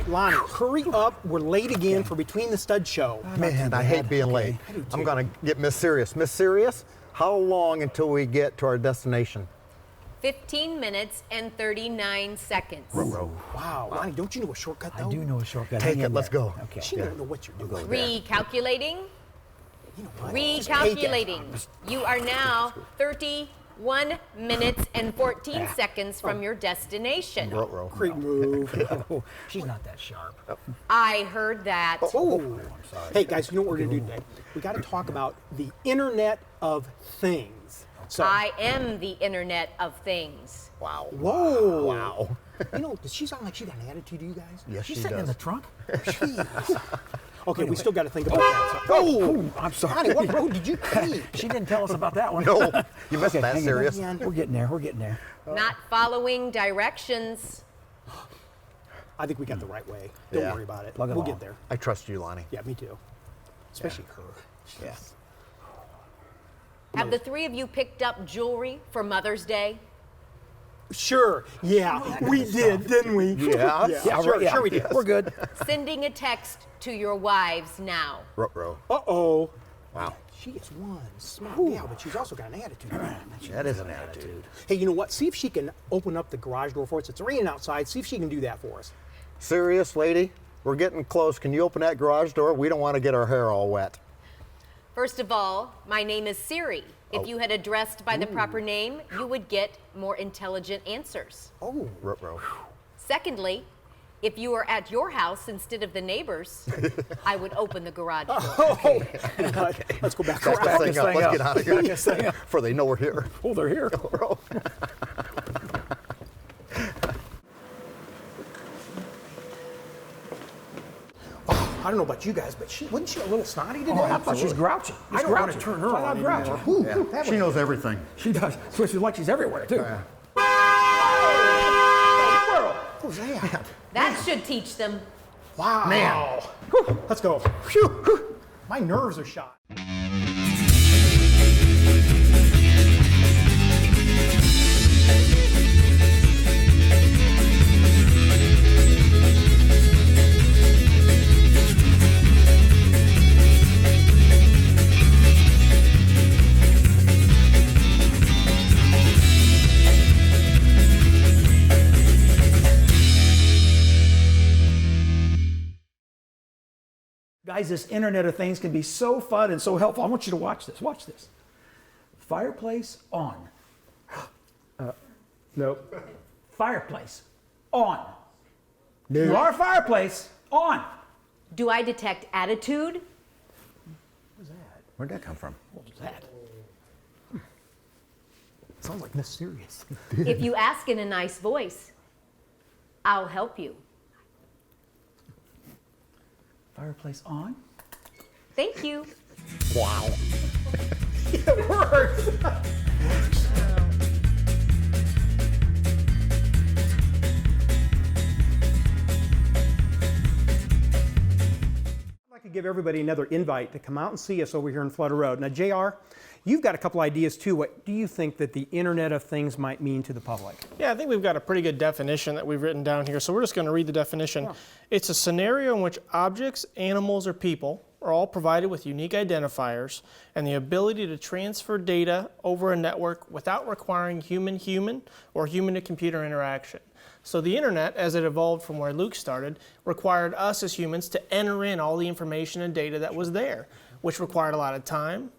Lonnie, hurry up. We're late again for Between the Studs show. Man, I hate being late. I'm gonna get Miss Serious. Miss Serious, how long until we get to our destination? 15 minutes and 39 seconds. Wow, Lonnie, don't you know a shortcut though? I do know a shortcut. Take it, let's go. Okay. She don't know what you're doing. Recalculating. You know what? Recalculating. You are now 31 minutes and 14 seconds from your destination. Great move. She's not that sharp. I heard that. Oh, I'm sorry. Hey guys, you know what we're gonna do today? We got to talk about the Internet of Things. So, I am the Internet of Things. Wow. whoa. Wow. You know, does she sound like she got an attitude to you guys? Yes, She's she sitting in does. the trunk. Jeez. Okay, we still got to think about that. So, Oh, I'm sorry. Lonnie, what road did you take? She didn't tell us about that one. No, you missed Okay, that, hang on. Serious. We're getting there. We're getting there. Not following directions. I think we got the right way. Don't Yeah. worry about it. Plug it We'll along. get there. I trust you, Lonnie. Yeah, me too. Especially her. Yes. Have the three of you picked up jewelry for Mother's Day? Sure. Yeah, we did, didn't we? Yeah. Sure we did. We're good. Sending a text to your wives now. Ruh-roh. Uh-oh. Wow. She is one smart gal, but she's also got an attitude. That is an attitude. Hey, you know what? See if she can open up the garage door for us. It's raining outside. See if she can do that for us. Serious, lady? We're getting close. Can you open that garage door? We don't want to get our hair all wet. First of all, my name is Siri. If you had addressed by the proper name, you would get more intelligent answers. Oh. Ruh-roh. Secondly, if you were at your house instead of the neighbor's, I would open the garage door. Oh. Let's go back Back around. this thing up. Let's get out of here before they know we're here. Oh, they're here. I don't know about you guys, but wasn't she a little snotty today? Oh, I thought she's grouchy. I don't want to turn her on grouchy. anymore. She knows everything. She does. So she's like she's everywhere, too. What was that? That should teach them. Wow. Man. Whew. Let's go. Phew. My nerves are shot. Guys, this Internet of Things can be so fun and so helpful. I want you to watch this. Watch this. Fireplace on. Nope. Fireplace on. Your fireplace on. Do I detect attitude? Where'd that come from? What was that? Sounds like Miss Serious. If you ask in a nice voice, I'll help you. Fireplace on. Thank you. Wow. It works. I'd like to give everybody another invite to come out and see us over here in Flutter Road. Now, JR, you've got a couple ideas too. What do you think that the Internet of Things might mean to the public? Yeah, I think we've got a pretty good definition that we've written down here. So we're just going to read the definition. It's a scenario in which objects, animals, or people are all provided with unique identifiers and the ability to transfer data over a network without requiring human-human or human-to-computer interaction. So the internet, as it evolved from where Luke started, required us as humans to enter in all the information and data that was there, which required a lot of time,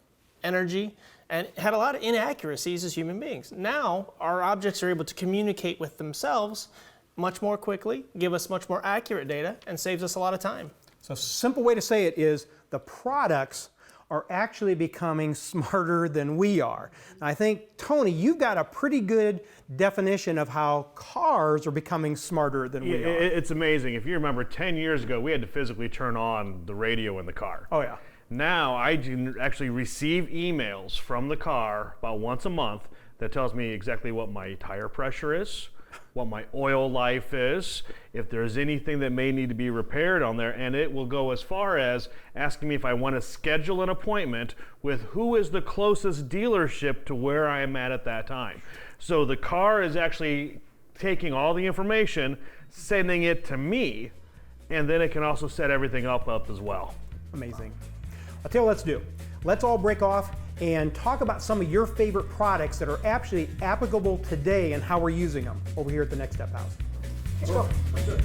energy, and had a lot of inaccuracies as human beings. Now, our objects are able to communicate with themselves much more quickly, give us much more accurate data, and saves us a lot of time. So a simple way to say it is the products are actually becoming smarter than we are. And I think, Tony, you've got a pretty good definition of how cars are becoming smarter than we are. It's amazing. If you remember 10 years ago, we had to physically turn on the radio in the car. Oh, yeah. Now I do actually receive emails from the car about once a month that tells me exactly what my tire pressure is, what my oil life is, if there's anything that may need to be repaired on there, and it will go as far as asking me if I want to schedule an appointment with who is the closest dealership to where I am at that time. So the car is actually taking all the information, sending it to me, and then it can also set everything up as well. Amazing. I'll tell you what let's do. Let's all break off and talk about some of your favorite products that are actually applicable today and how we're using them over here at the Next Step House. Let's go. Let's do it.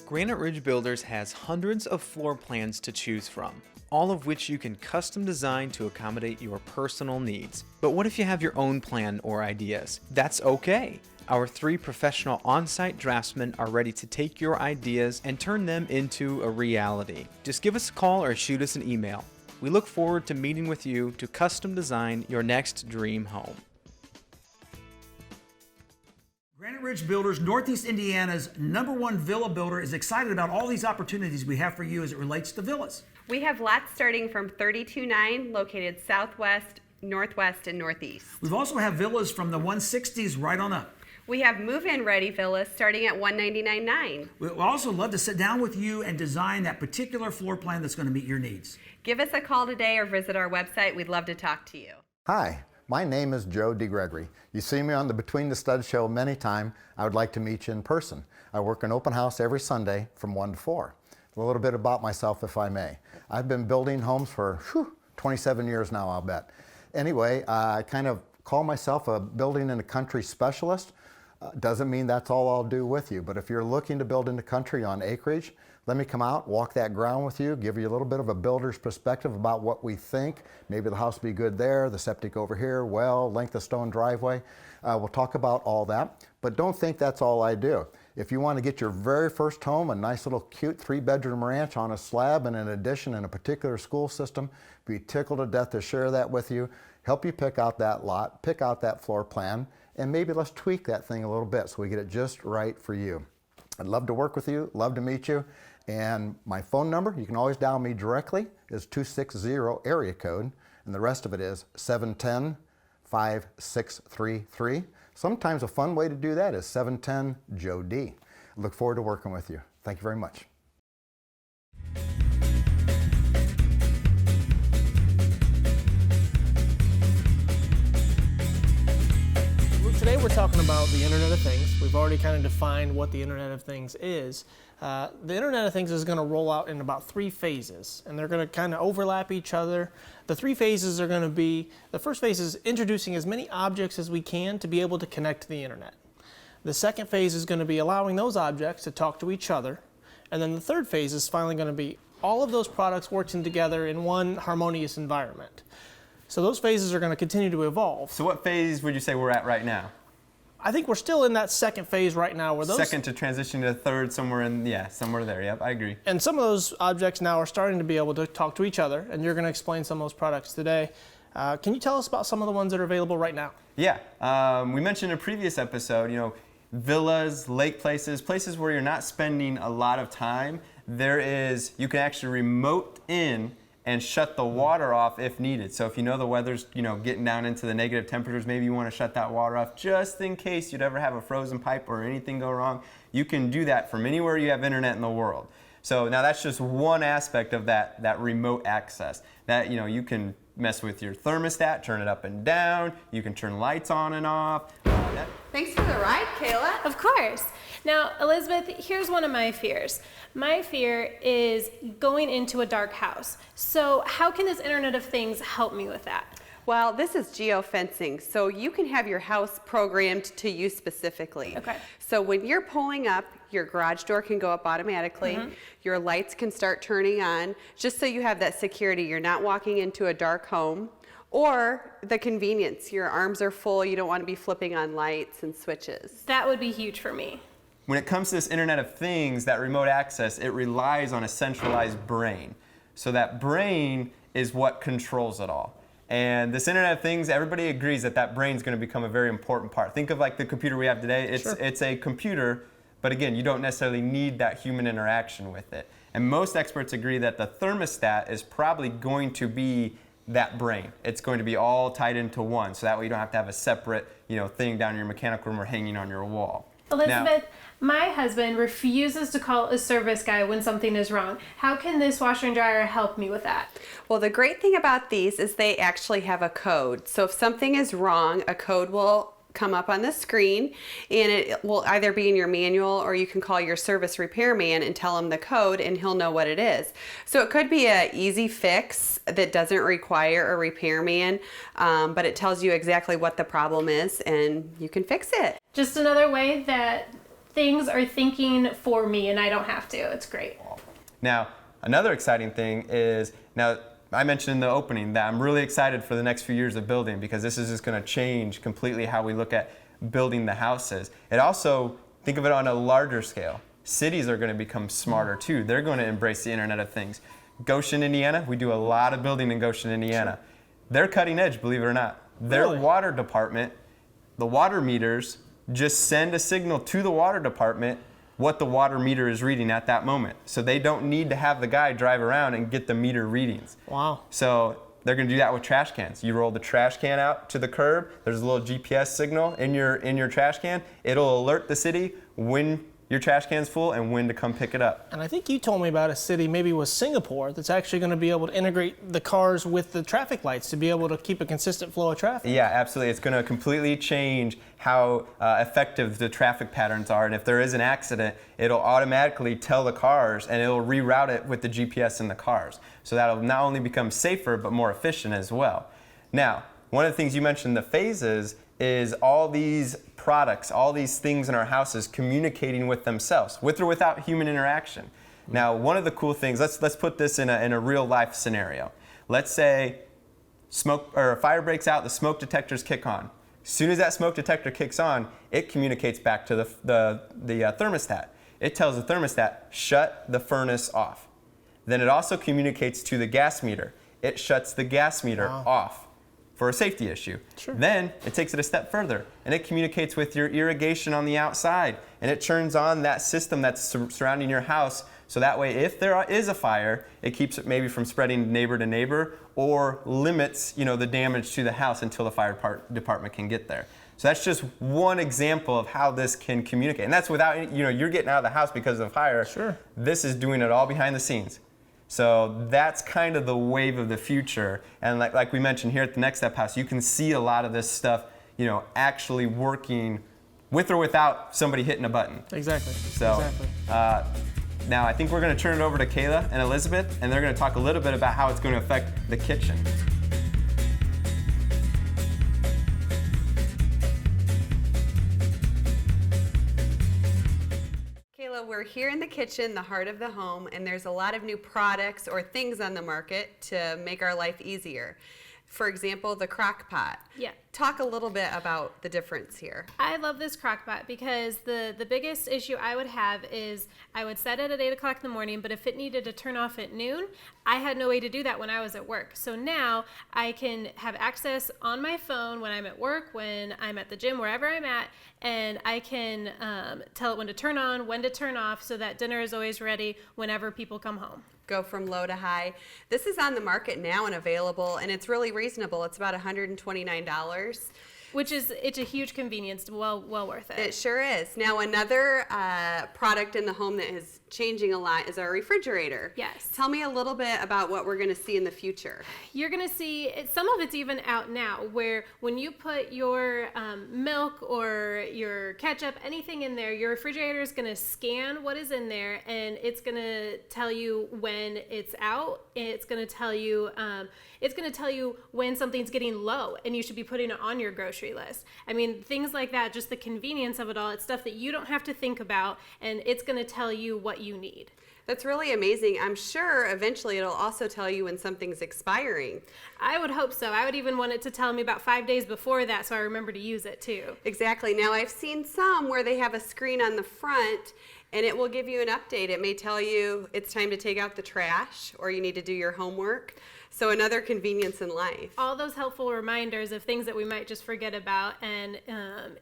Granite Ridge Builders has hundreds of floor plans to choose from, all of which you can custom design to accommodate your personal needs. But what if you have your own plan or ideas? That's okay. Our 3 professional on-site draftsmen are ready to take your ideas and turn them into a reality. Just give us a call or shoot us an email. We look forward to meeting with you to custom design your next dream home. Granite Ridge Builders, Northeast Indiana's #1 villa builder, is excited about all these opportunities we have for you as it relates to villas. We have lots starting from 32.9 located southwest, northwest, and northeast. We've also have villas from the 160s right on up. We have move-in ready villas starting at $199.9. We'd also love to sit down with you and design that particular floor plan that's going to meet your needs. Give us a call today or visit our website. We'd love to talk to you. Hi, my name is Joe DeGregory. You see me on the Between the Studs show many times. I would like to meet you in person. I work an open house every Sunday from 1 to 4. A little bit about myself, if I may. I've been building homes for 27 years now, I'll bet. Anyway, I kind of call myself a building in the country specialist. Doesn't mean that's all I'll do with you, but if you're looking to build in the country on acreage, let me come out, walk that ground with you, give you a little bit of a builder's perspective about what we think. Maybe the house will be good there, the septic over here, well, length of stone driveway. We'll talk about all that, but don't think that's all I do. If you want to get your very first home, a nice little cute 3-bedroom ranch on a slab and an addition in a particular school system, be tickled to death to share that with you, help you pick out that lot, pick out that floor plan, and maybe let's tweak that thing a little bit so we get it just right for you. I'd love to work with you, love to meet you, and my phone number, you can always dial me directly, is 260 area code, and the rest of it is 710-5633. Sometimes a fun way to do that is 710-JOE-D. I look forward to working with you. Thank you very much. Today we're talking about the Internet of Things. We've already kind of defined what the Internet of Things is. The Internet of Things is going to roll out in about 3 phases, and they're going to kind of overlap each other. The 3 phases are going to be, the first phase is introducing as many objects as we can to be able to connect to the Internet. The second phase is going to be allowing those objects to talk to each other. And then the third phase is finally going to be all of those products working together in one harmonious environment. So those phases are going to continue to evolve. So what phase would you say we're at right now? I think we're still in that second phase right now where those... Second to transition to third, somewhere in, yeah, somewhere there, yep, I agree. And some of those objects now are starting to be able to talk to each other, and you're going to explain some of those products today. Can you tell us about some of the ones that are available right now? Yeah, we mentioned in a previous episode, villas, lake places, places where you're not spending a lot of time. You can actually remote in and shut the water off if needed. So if you know the weather's getting down into the negative temperatures, maybe you want to shut that water off just in case you'd ever have a frozen pipe or anything go wrong. You can do that from anywhere you have internet in the world. So now that's just one aspect of that remote access. That you can mess with your thermostat, turn it up and down. You can turn lights on and off. Thanks for the ride, Kayla. Of course. Now, Elizabeth, here's one of my fears. My fear is going into a dark house. So how can this Internet of Things help me with that? Well, this is geofencing, so you can have your house programmed to you specifically. Okay. So when you're pulling up, your garage door can go up automatically. Mm-hmm. Your lights can start turning on, just so you have that security. You're not walking into a dark home. Or the convenience, your arms are full, you don't want to be flipping on lights and switches. That would be huge for me. When it comes to this Internet of Things, that remote access, it relies on a centralized brain. So that brain is what controls it all. And this Internet of Things, everybody agrees that brain is going to become a very important part. Think of like the computer we have today. It's a computer, but again, you don't necessarily need that human interaction with it. And most experts agree that the thermostat is probably going to be that brain. It's going to be all tied into one, so that way you don't have to have a separate thing down in your mechanical room or hanging on your wall. Elizabeth, my husband refuses to call a service guy when something is wrong. How can this washer and dryer help me with that? Well, the great thing about these is they actually have a code. So if something is wrong, a code will come up on the screen, and it will either be in your manual, or you can call your service repairman and tell him the code and he'll know what it is. So it could be an easy fix that doesn't require a repairman, but it tells you exactly what the problem is and you can fix it. Just another way that things are thinking for me and I don't have to. It's great. Now, another exciting thing is, now I mentioned in the opening that I'm really excited for the next few years of building, because this is just going to change completely how we look at building the houses. It also, think of it on a larger scale. Cities are going to become smarter too. They're going to embrace the Internet of Things. Goshen, Indiana, we do a lot of building in Goshen, Indiana. Sure. They're cutting edge, believe it or not. Their water department, the water meters, just send a signal to the water department what the water meter is reading at that moment. So they don't need to have the guy drive around and get the meter readings. Wow. So they're gonna do that with trash cans. You roll the trash can out to the curb, there's a little GPS signal in your trash can. It'll alert the city when your trash can's full and when to come pick it up. And I think you told me about a city, maybe with Singapore, that's actually going to be able to integrate the cars with the traffic lights to be able to keep a consistent flow of traffic. Yeah, absolutely. It's going to completely change how effective the traffic patterns are. And if there is an accident, it'll automatically tell the cars and it'll reroute it with the GPS in the cars. So that'll not only become safer, but more efficient as well. Now, one of the things you mentioned, the phases, is all these products, all these things in our houses communicating with themselves, with or without human interaction. Now, one of the cool things, let's put this in a real life scenario. Let's say smoke or a fire breaks out, the smoke detectors kick on. As soon as that smoke detector kicks on, it communicates back to the thermostat. It tells the thermostat, shut the furnace off. Then it also communicates to the gas meter. It shuts the gas meter off for a safety issue. Sure. Then it takes it a step further and it communicates with your irrigation on the outside, and it turns on that system that's surrounding your house, so that way if there is a fire, it keeps it maybe from spreading neighbor to neighbor, or limits the damage to the house until the fire department can get there. So that's just one example of how this can communicate, and that's without you're getting out of the house because of the fire. Sure. This is doing it all behind the scenes. So that's kind of the wave of the future. And like we mentioned here at the Next Step House, you can see a lot of this stuff, actually working with or without somebody hitting a button. Exactly. So now I think we're going to turn it over to Kayla and Elizabeth, and they're going to talk a little bit about how it's going to affect the kitchen. We're here in the kitchen, the heart of the home, and there's a lot of new products or things on the market to make our life easier. For example, the crock pot. Yeah. Talk a little bit about the difference here. I love this crock pot because the biggest issue I would have is I would set it at 8 o'clock in the morning, but if it needed to turn off at noon, I had no way to do that when I was at work. So now I can have access on my phone when I'm at work, when I'm at the gym, wherever I'm at, and I can tell it when to turn on, when to turn off, so that dinner is always ready whenever people come home. Go from low to high. This is on the market now and available, and it's really reasonable. It's about $129. It's a huge convenience, well worth it. It sure is. Now another product in the home that is changing a lot is our refrigerator. Yes. Tell me a little bit about what we're going to see in the future. You're going to see, some of it's even out now, where when you put your milk or your ketchup, anything in there, your refrigerator is going to scan what is in there, and it's going to tell you when it's out. It's going to tell you when something's getting low, and you should be putting it on your grocery list. I mean, things like that, just the convenience of it all. It's stuff that you don't have to think about, and it's going to tell you what you need. That's really amazing. I'm sure eventually it'll also tell you when something's expiring. I would hope so. I would even want it to tell me about 5 days before that, so I remember to use it too. Exactly. Now I've seen some where they have a screen on the front and it will give you an update. It may tell you it's time to take out the trash or you need to do your homework. So another convenience in life. All those helpful reminders of things that we might just forget about, and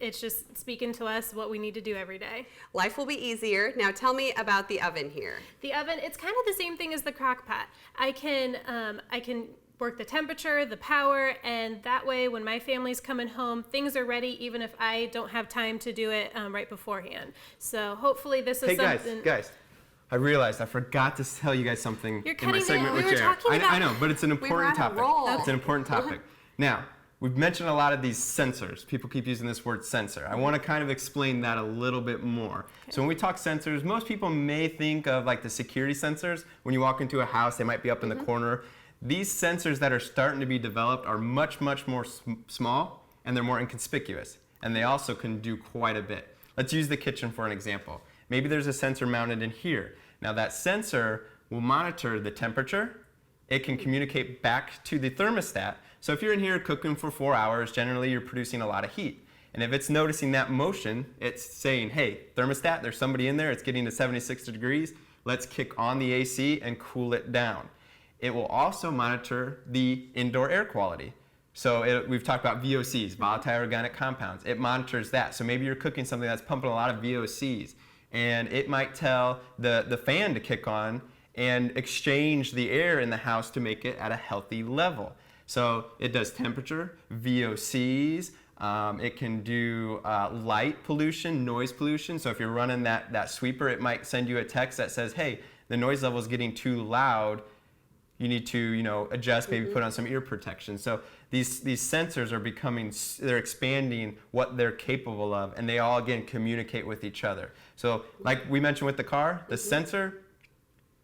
it's just speaking to us what we need to do every day. Life will be easier. Now tell me about the oven here. The oven, it's kind of the same thing as the crock pot. I can work the temperature, the power, and that way when my family's coming home, things are ready even if I don't have time to do it right beforehand. So hopefully this is something... Guys, I realized I forgot to tell you guys something You're in my cutting segment it. with We were Jared. talking about... I know, but it's an important topic. roll. It's an important topic. Now, we've mentioned a lot of these sensors. People keep using this word sensor. I want to kind of explain that a little bit more. Okay. So when we talk sensors, most people may think of like the security sensors. When you walk into a house, they might be up in the corner. These sensors that are starting to be developed are much, much more small, and they're more inconspicuous. And they also can do quite a bit. Let's use the kitchen for an example. Maybe there's a sensor mounted in here. Now that sensor will monitor the temperature. It can communicate back to the thermostat. So if you're in here cooking for 4 hours, generally you're producing a lot of heat. And if it's noticing that motion, it's saying, hey, thermostat, there's somebody in there, it's getting to 76 degrees. Let's kick on the AC and cool it down. It will also monitor the indoor air quality. So we've talked about VOCs, volatile organic compounds. It monitors that. So maybe you're cooking something that's pumping a lot of VOCs, and it might tell the fan to kick on and exchange the air in the house to make it at a healthy level. So it does temperature, VOCs, it can do light pollution, noise pollution. So if you're running that sweeper, it might send you a text that says, hey, the noise level is getting too loud. You need to, adjust, maybe put on some ear protection. So these sensors are they're expanding what they're capable of, and they all, again, communicate with each other. So like we mentioned with the car, the sensor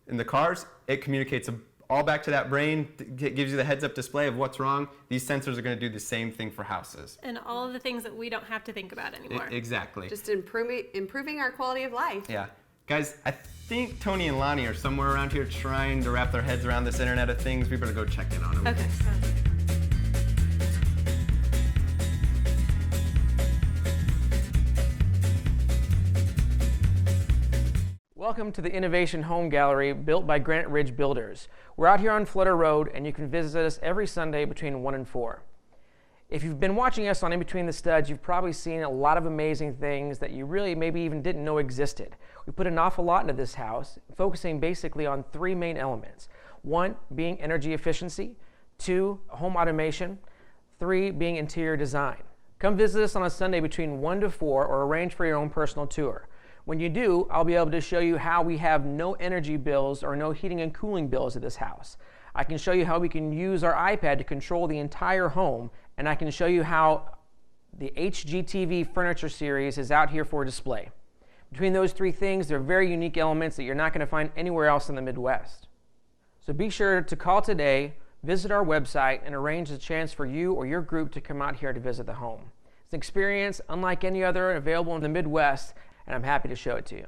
in the cars, it communicates all back to that brain, it gives you the heads-up display of what's wrong. These sensors are going to do the same thing for houses. And all of the things that we don't have to think about anymore. Exactly. Just improving our quality of life. Yeah. Guys, I think Tony and Lonnie are somewhere around here trying to wrap their heads around this Internet of Things. We better go check in on them. Okay. Welcome to the Innovation Home Gallery built by Granite Ridge Builders. We're out here on Flutter Road, and you can visit us every Sunday between 1 and 4. If you've been watching us on In Between the Studs, you've probably seen a lot of amazing things that you really maybe even didn't know existed. We put an awful lot into this house, focusing basically on 3 main elements. 1 being energy efficiency, 2 home automation, 3 being interior design. Come visit us on a Sunday between 1 to 4 or arrange for your own personal tour. When you do, I'll be able to show you how we have no energy bills or no heating and cooling bills at this house. I can show you how we can use our iPad to control the entire home, and I can show you how the HGTV furniture series is out here for display. Between those 3 things, they're very unique elements that you're not going to find anywhere else in the Midwest. So be sure to call today, visit our website, and arrange a chance for you or your group to come out here to visit the home. It's an experience unlike any other available in the Midwest, and I'm happy to show it to you.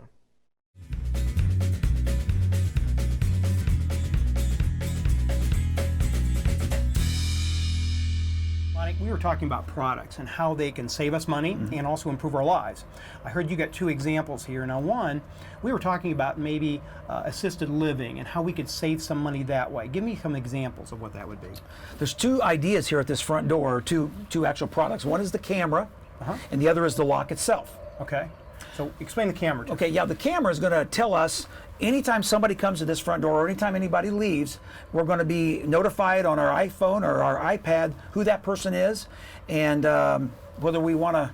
We were talking about products and how they can save us money and also improve our lives. I heard you got 2 examples here. Now one, we were talking about maybe assisted living and how we could save some money that way. Give me some examples of what that would be. There's 2 ideas here at this front door, two actual products. One is the camera, and the other is the lock itself. Okay. So explain the camera to me. Okay, yeah, the camera is going to tell us anytime somebody comes to this front door or anytime anybody leaves, we're going to be notified on our iPhone or our iPad who that person is and whether we want to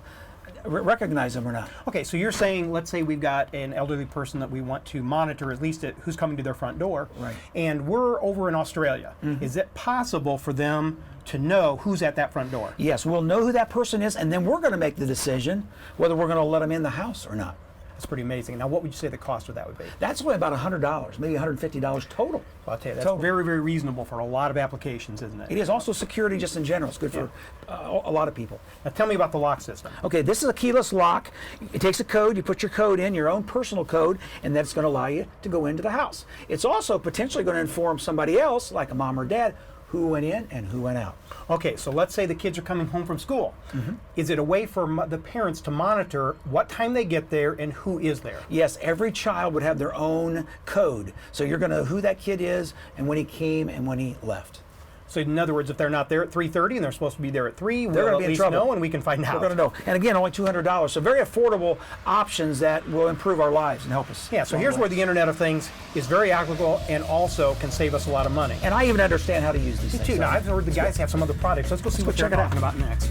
recognize them or not. Okay, so you're saying, let's say we've got an elderly person that we want to monitor at least at who's coming to their front door, right? And we're over in Australia. Is it possible for them to know who's at that front door? Yes, we'll know who that person is, and then we're going to make the decision whether we're going to let them in the house or not. That's pretty amazing. Now, what would you say the cost of that would be? That's only about $100, maybe $150 total. Well, I'll tell you, that's very, very reasonable for a lot of applications, isn't it? It is also security just in general. It's good for a lot of people. Now, tell me about the lock system. Okay, this is a keyless lock. It takes a code, you put your code in, your own personal code, and that's going to allow you to go into the house. It's also potentially going to inform somebody else, like a mom or dad, who went in and who went out. Okay, so let's say the kids are coming home from school. Is it a way for the parents to monitor what time they get there and who is there? Yes, every child would have their own code. So you're going to know who that kid is and when he came and when he left. So in other words, if they're not there at 3:30 and they're supposed to be there at 3, They're we'll gonna at be in least trouble. know and we can find out. We're going to know. And again, only $200. So very affordable options that will improve our lives and help us. Yeah, so here's where the Internet of Things is very applicable and also can save us a lot of money. And I even understand how to use these Me things. too. Now, I've heard the guys have some other products. Let's go see what they're check it out. talking about next.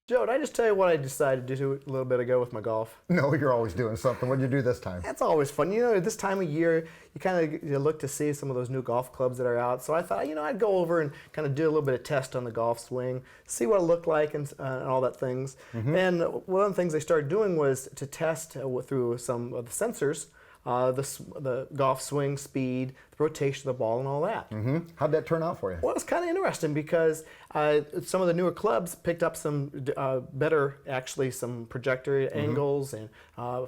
Joe, did I just tell you what I decided to do a little bit ago with my golf? No, you're always doing something. What did you do this time? That's always fun. You know, this time of year, you kind of look to see some of those new golf clubs that are out. So I thought, you know, I'd go over and kind of do a little bit of test on the golf swing, see what it looked like and all that things. And one of the things I started doing was to test through some of the sensors, the golf swing speed, the rotation of the ball, and all that. How'd that turn out for you? Well, it's kind of interesting because some of the newer clubs picked up some better, actually, some trajectory angles and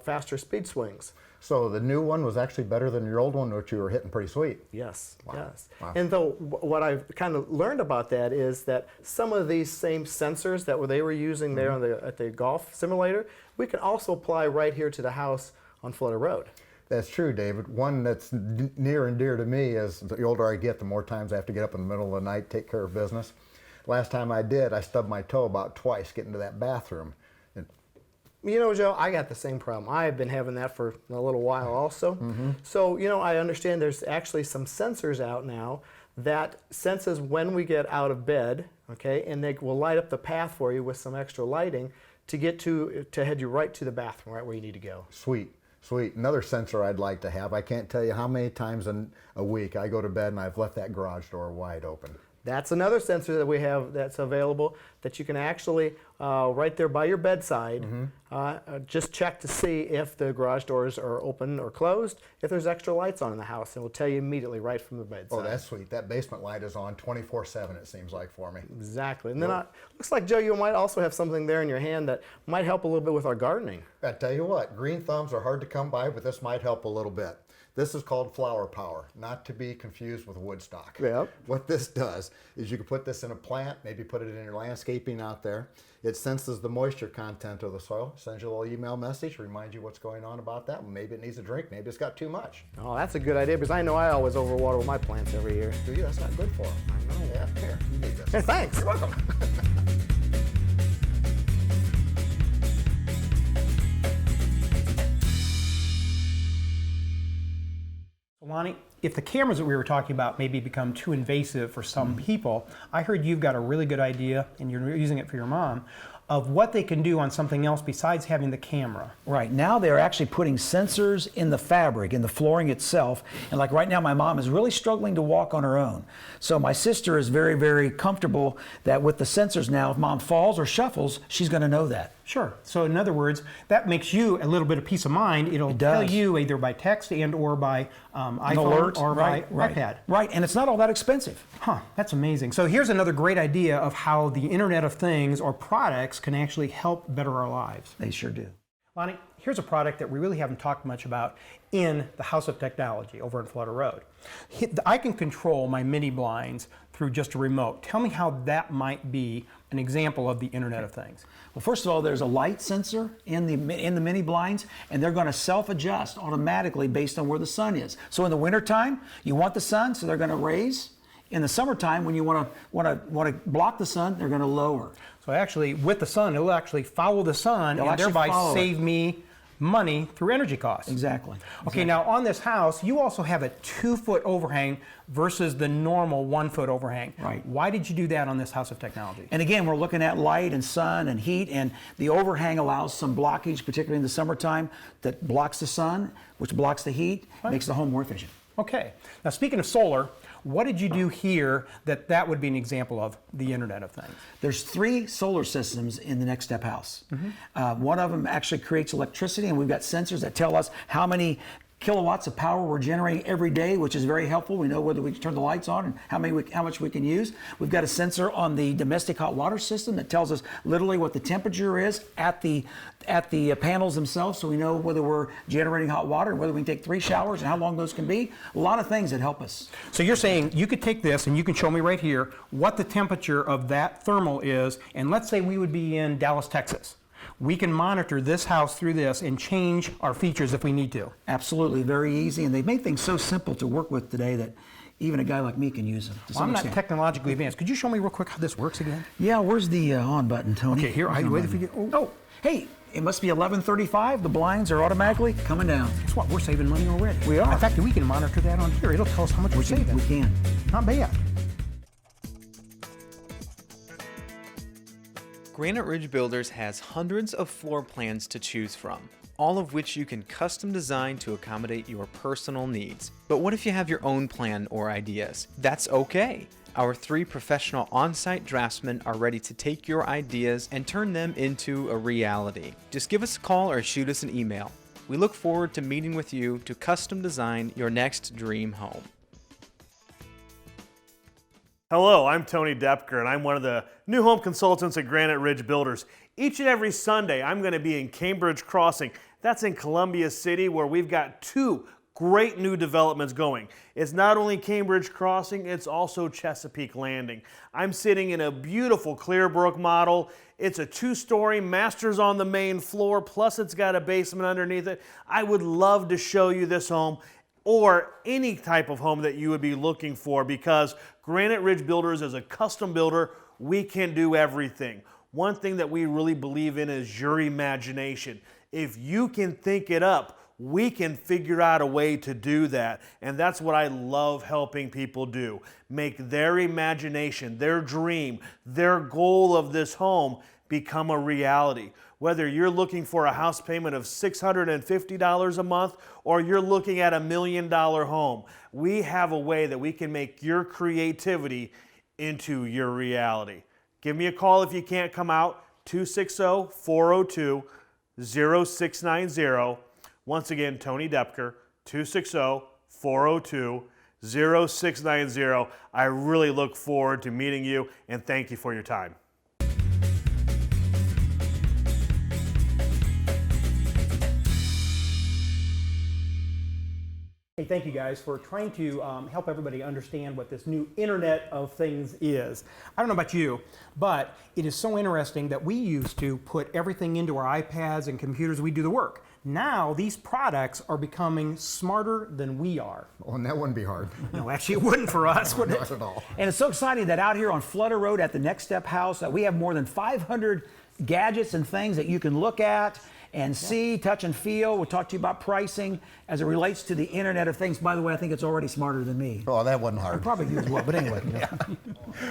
faster speed swings. So the new one was actually better than your old one, which you were hitting pretty sweet. Yes, yes. Wow. And though what I've kind of learned about that is that some of these same sensors that they were using there on at the golf simulator, we can also apply right here to the house on Flutter Road. That's true, David. One that's near and dear to me is the older I get, the more times I have to get up in the middle of the night, take care of business. Last time I did, I stubbed my toe about twice getting to that bathroom. You know, Joe, I got the same problem. I've been having that for a little while also. So, you know, I understand there's actually some sensors out now that senses when we get out of bed, okay, and they will light up the path for you with some extra lighting to get to head you right to the bathroom, right where you need to go. Sweet. Sweet. Another sensor I'd like to have. I can't tell you how many times in a week I go to bed and I've left that garage door wide open. That's another sensor that we have that's available that you can actually, right there by your bedside, just check to see if the garage doors are open or closed, if there's extra lights on in the house, and it will tell you immediately right from the bedside. Oh, that's sweet. That basement light is on 24/7, it seems like, for me. Exactly. And then looks like, Joe, you might also have something there in your hand that might help a little bit with our gardening. I tell you what, green thumbs are hard to come by, but this might help a little bit. This is called flower power, not to be confused with Woodstock. Yep. What this does is you can put this in a plant, maybe put it in your landscaping out there. It senses the moisture content of the soil, sends you a little email message, reminds you what's going on about that. Maybe it needs a drink, maybe it's got too much. Oh, that's a good idea because I know I always overwater my plants every year. Do you? That's not good for them. I know. Yeah, here, you need this. Hey, thanks. You're welcome. Lonnie, if the cameras that we were talking about maybe become too invasive for some people, I heard you've got a really good idea, and you're using it for your mom, of what they can do on something else besides having the camera. Right, now they're actually putting sensors in the fabric, in the flooring itself. And like right now, my mom is really struggling to walk on her own. So my sister is very, very comfortable that with the sensors now, if mom falls or shuffles, she's gonna know that. Sure. So in other words, that makes you a little bit of peace of mind. It'll tell you either by text and or by iPhone alert, or by iPad. Right, and it's not all that expensive. Huh, that's amazing. So here's another great idea of how the Internet of Things or products can actually help better our lives. They sure do. Lonnie, here's a product that we really haven't talked much about in the House of Technology over in Flutter Road. I can control my mini blinds through just a remote. Tell me how that might be an example of the Internet of Things. Well, first of all, there's a light sensor in the mini blinds, and they're going to self-adjust automatically based on where the sun is. So in the wintertime, you want the sun, so they're going to raise. In the summertime, when you want to block the sun, they're going to lower. So actually, with the sun, it'll actually follow the sun and thereby save me money through energy costs. Exactly. Okay, now on this house, you also have a 2-foot overhang versus the normal 1-foot overhang. Right. Why did you do that on this House of Technology? And again, we're looking at light and sun and heat, and the overhang allows some blockage, particularly in the summertime, that blocks the sun, which blocks the heat, makes the home more efficient. Okay. Now speaking of solar, what did you do here that would be an example of the Internet of Things? There's 3 solar systems in the Next Step house. One of them actually creates electricity, and we've got sensors that tell us how many kilowatts of power we're generating every day, which is very helpful. We know whether we can turn the lights on and how much we can use. We've got a sensor on the domestic hot water system that tells us literally what the temperature is at the panels themselves, so we know whether we're generating hot water and whether we can take 3 showers and how long those can be. A lot of things that help us. So you're saying you could take this and you can show me right here what the temperature of that thermal is, and let's say we would be in Dallas, Texas. we can monitor this house through this and change our features if we need to. Absolutely, very easy, and they've made things so simple to work with today that even a guy like me can use them. Well, I'm not technologically advanced. Could you show me real quick how this works again? Yeah, where's the on button, Tony? Okay, here, I wait if you get. Oh, hey, it must be 11:35. The blinds are automatically coming down. Guess what? We're saving money already. We are. In fact, we can monitor that on here. It'll tell us how much we're saving. We can. Not bad. Granite Ridge Builders has hundreds of floor plans to choose from, all of which you can custom design to accommodate your personal needs. But what if you have your own plan or ideas? That's okay. Our 3 professional on-site draftsmen are ready to take your ideas and turn them into a reality. Just give us a call or shoot us an email. We look forward to meeting with you to custom design your next dream home. Hello, I'm Tony Depker, and I'm one of the new home consultants at Granite Ridge Builders. Each and every Sunday, I'm going to be in Cambridge Crossing. That's in Columbia City, where we've got 2 great new developments going. It's not only Cambridge Crossing, it's also Chesapeake Landing. I'm sitting in a beautiful Clearbrook model. It's a 2-story, master's on the main floor, plus it's got a basement underneath it. I would love to show you this home, or any type of home that you would be looking for, because Granite Ridge Builders is a custom builder. We can do everything. One thing that we really believe in is your imagination. If you can think it up, we can figure out a way to do that. And that's what I love helping people do. Make their imagination, their dream, their goal of this home become a reality. Whether you're looking for a house payment of $650 a month or you're looking at $1 million home, we have a way that we can make your creativity into your reality. Give me a call if you can't come out, 260-402-0690. Once again, Tony Depker, 260-402-0690. I really look forward to meeting you, and thank you for your time. Hey, thank you guys for trying to help everybody understand what this new Internet of Things is. I don't know about you, but it is so interesting that we used to put everything into our iPads and computers. We do the work. Now these products are becoming smarter than we are. Oh, and that wouldn't be hard. No, actually it wouldn't for us, would it? Not at all. And it's so exciting that out here on Flutter Road at the Next Step House, that we have more than 500 gadgets and things that you can look at and see, touch, and feel. We'll talk to you about pricing as it relates to the Internet of Things. By the way, I think it's already smarter than me. Oh, that wasn't hard. Probably you as well, but anyway.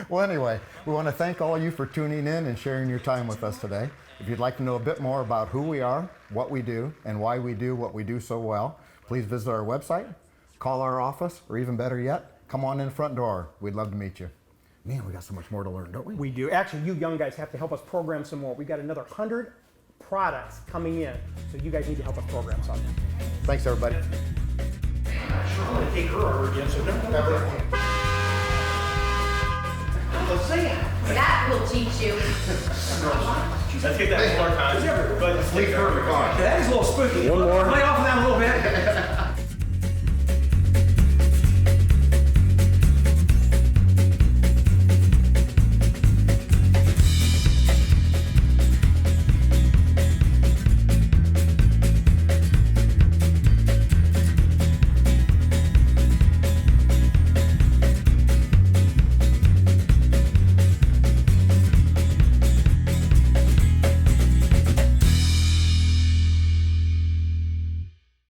Well, anyway, we want to thank all of you for tuning in and sharing your time with us today. If you'd like to know a bit more about who we are, what we do, and why we do what we do so well, please visit our website, call our office, or even better yet, come on in the front door. We'd love to meet you. Man, we got so much more to learn, don't we? We do. Actually, you young guys have to help us program some more. We've got another 100 products coming in, so you guys need to help us program something. Thanks, everybody. Sure, I'm going to take her over again, so don't That will teach you. Let's get that more time. That is a little spooky. One more.